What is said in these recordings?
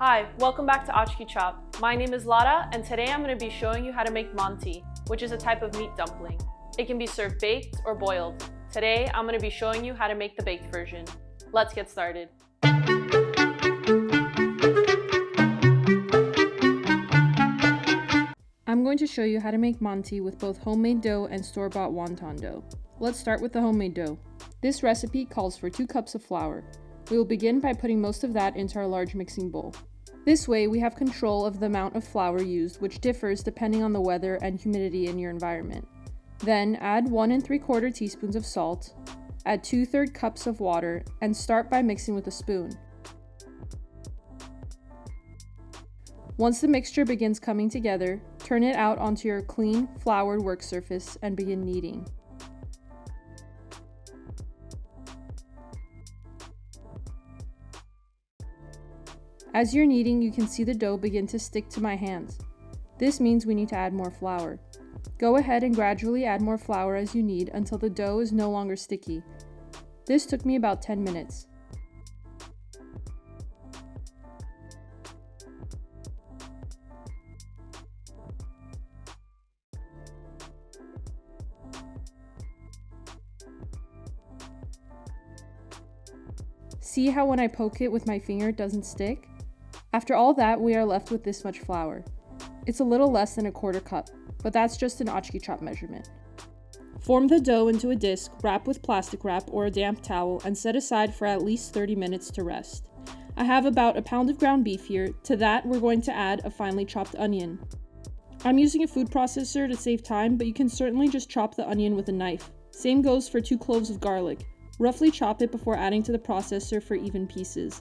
Hi, welcome back to Achki Chop. My name is Lara, and today I'm going to be showing you how to make Manti, which is a type of meat dumpling. It can be served baked or boiled. Today I'm going to be showing you how to make the baked version. Let's get started. I'm going to show you how to make Manti with both homemade dough and store-bought wonton dough. Let's start with the homemade dough. This recipe calls for 2 cups of flour. We will begin by putting most of that into our large mixing bowl. This way, we have control of the amount of flour used, which differs depending on the weather and humidity in your environment. Then, add 1 3/4 teaspoons of salt, add 2/3 cups of water, and start by mixing with a spoon. Once the mixture begins coming together, turn it out onto your clean, floured work surface and begin kneading. As you're kneading, you can see the dough begin to stick to my hands. This means we need to add more flour. Go ahead and gradually add more flour as you knead until the dough is no longer sticky. This took me about 10 minutes. See how when I poke it with my finger it doesn't stick? After all that, we are left with this much flour. It's a little less than 1/4 cup, but that's just an Achki Chop measurement. Form the dough into a disc, wrap with plastic wrap or a damp towel, and set aside for at least 30 minutes to rest. I have about a pound of ground beef here. To that, we're going to add a finely chopped onion. I'm using a food processor to save time, but you can certainly just chop the onion with a knife. Same goes for 2 cloves of garlic. Roughly chop it before adding to the processor for even pieces.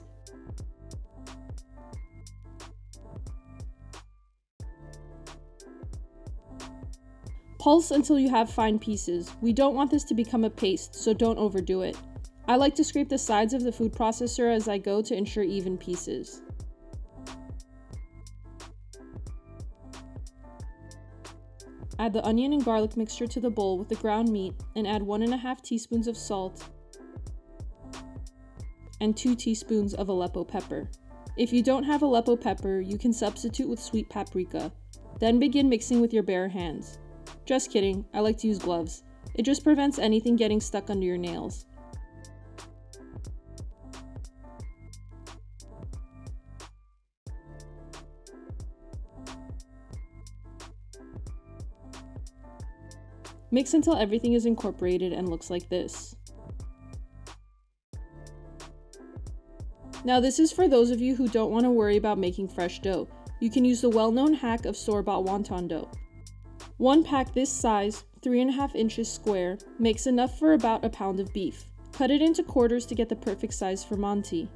Pulse until you have fine pieces. We don't want this to become a paste, so don't overdo it. I like to scrape the sides of the food processor as I go to ensure even pieces. Add the onion and garlic mixture to the bowl with the ground meat and add 1 1/2 teaspoons of salt and 2 teaspoons of Aleppo pepper. If you don't have Aleppo pepper, you can substitute with sweet paprika. Then begin mixing with your bare hands. Just kidding, I like to use gloves. It just prevents anything getting stuck under your nails. Mix until everything is incorporated and looks like this. Now this is for those of you who don't want to worry about making fresh dough. You can use the well-known hack of store-bought wonton dough. 1 pack this size, 3 1/2 inches square, makes enough for about a pound of beef. Cut it into quarters to get the perfect size for Manti.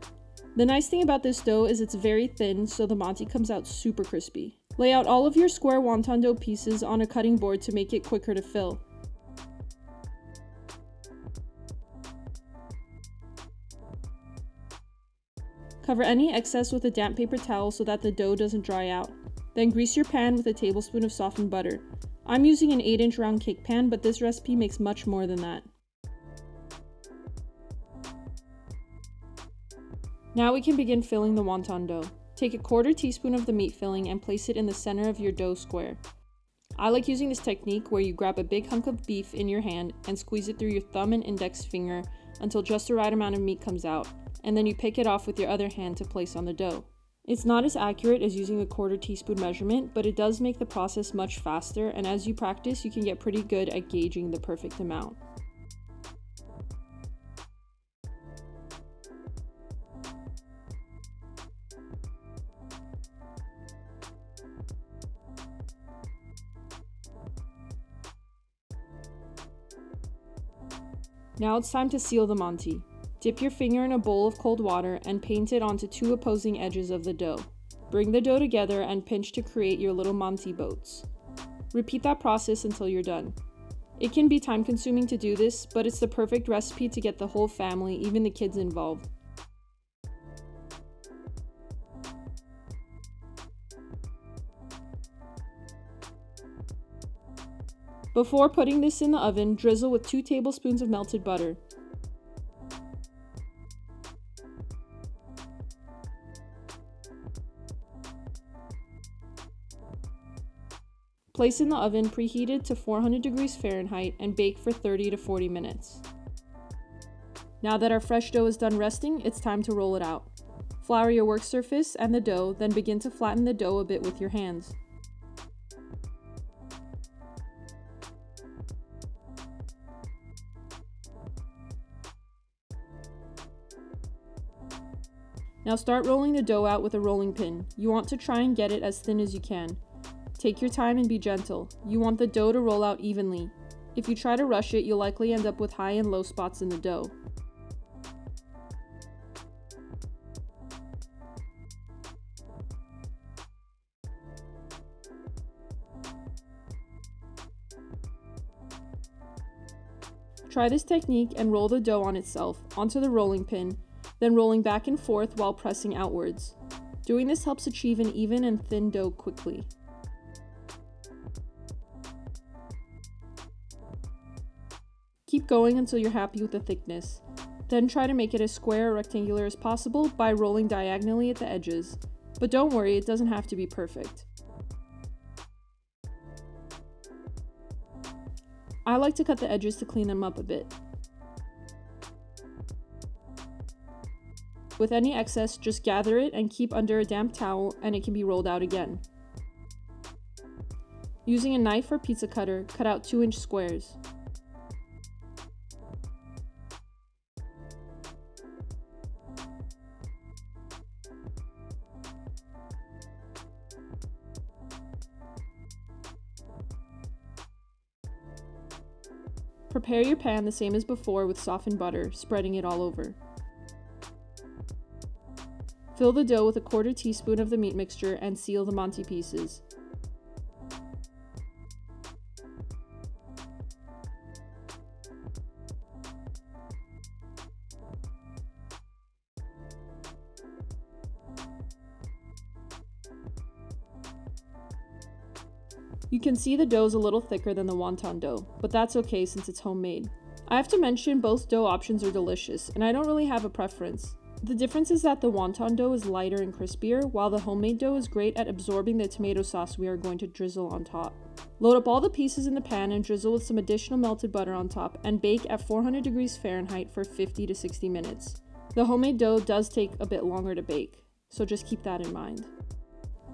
The nice thing about this dough is it's very thin, so the Manti comes out super crispy. Lay out all of your square wonton dough pieces on a cutting board to make it quicker to fill. Cover any excess with a damp paper towel so that the dough doesn't dry out. Then grease your pan with a tablespoon of softened butter. I'm using an 8-inch round cake pan, but this recipe makes much more than that. Now we can begin filling the wonton dough. Take a 1/4 teaspoon of the meat filling and place it in the center of your dough square. I like using this technique where you grab a big hunk of beef in your hand and squeeze it through your thumb and index finger until just the right amount of meat comes out, and then you pick it off with your other hand to place on the dough. It's not as accurate as using a 1/4 teaspoon measurement, but it does make the process much faster, and as you practice, you can get pretty good at gauging the perfect amount. Now it's time to seal the Manti. Dip your finger in a bowl of cold water and paint it onto 2 opposing edges of the dough. Bring the dough together and pinch to create your little Manti boats. Repeat that process until you're done. It can be time consuming to do this, but it's the perfect recipe to get the whole family, even the kids, involved. Before putting this in the oven, drizzle with 2 tablespoons of melted butter. Place in the oven preheated to 400 degrees Fahrenheit and bake for 30 to 40 minutes. Now that our fresh dough is done resting, it's time to roll it out. Flour your work surface and the dough, then begin to flatten the dough a bit with your hands. Now start rolling the dough out with a rolling pin. You want to try and get it as thin as you can. Take your time and be gentle. You want the dough to roll out evenly. If you try to rush it, you'll likely end up with high and low spots in the dough. Try this technique and roll the dough on itself, onto the rolling pin, then rolling back and forth while pressing outwards. Doing this helps achieve an even and thin dough quickly. Keep going until you're happy with the thickness. Then try to make it as square or rectangular as possible by rolling diagonally at the edges. But don't worry, it doesn't have to be perfect. I like to cut the edges to clean them up a bit. With any excess, just gather it and keep under a damp towel and it can be rolled out again. Using a knife or pizza cutter, cut out 2-inch squares. Prepare your pan the same as before with softened butter, spreading it all over. Fill the dough with a 1/4 teaspoon of the meat mixture and seal the Manti pieces. You can see the dough is a little thicker than the wonton dough, but that's okay since it's homemade. I have to mention both dough options are delicious, and I don't really have a preference. The difference is that the wonton dough is lighter and crispier, while the homemade dough is great at absorbing the tomato sauce we are going to drizzle on top. Load up all the pieces in the pan and drizzle with some additional melted butter on top, and bake at 400 degrees Fahrenheit for 50 to 60 minutes. The homemade dough does take a bit longer to bake, so just keep that in mind.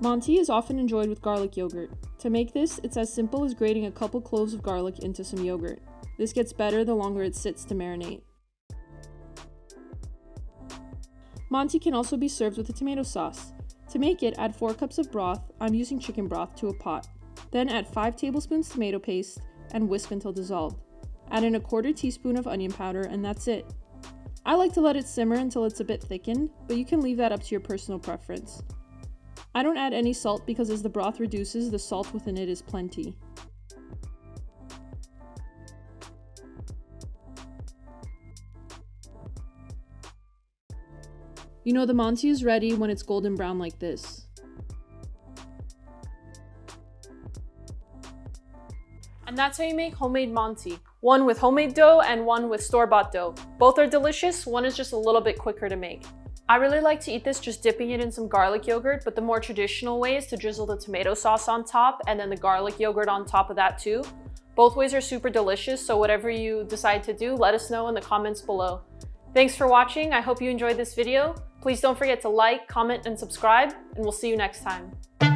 Manti is often enjoyed with garlic yogurt. To make this, it's as simple as grating a couple cloves of garlic into some yogurt. This gets better the longer it sits to marinate. Manti can also be served with a tomato sauce. To make it, add 4 cups of broth, I'm using chicken broth, to a pot. Then add 5 tablespoons tomato paste and whisk until dissolved. Add in a 1/4 teaspoon of onion powder and that's it. I like to let it simmer until it's a bit thickened, but you can leave that up to your personal preference. I don't add any salt because as the broth reduces, the salt within it is plenty. You know the Manti is ready when it's golden brown like this. And that's how you make homemade Manti. One with homemade dough and one with store-bought dough. Both are delicious, one is just a little bit quicker to make. I really like to eat this just dipping it in some garlic yogurt, but the more traditional way is to drizzle the tomato sauce on top and then the garlic yogurt on top of that too. Both ways are super delicious, so whatever you decide to do, let us know in the comments below. Thanks for watching, I hope you enjoyed this video. Please don't forget to like, comment, and subscribe, and we'll see you next time.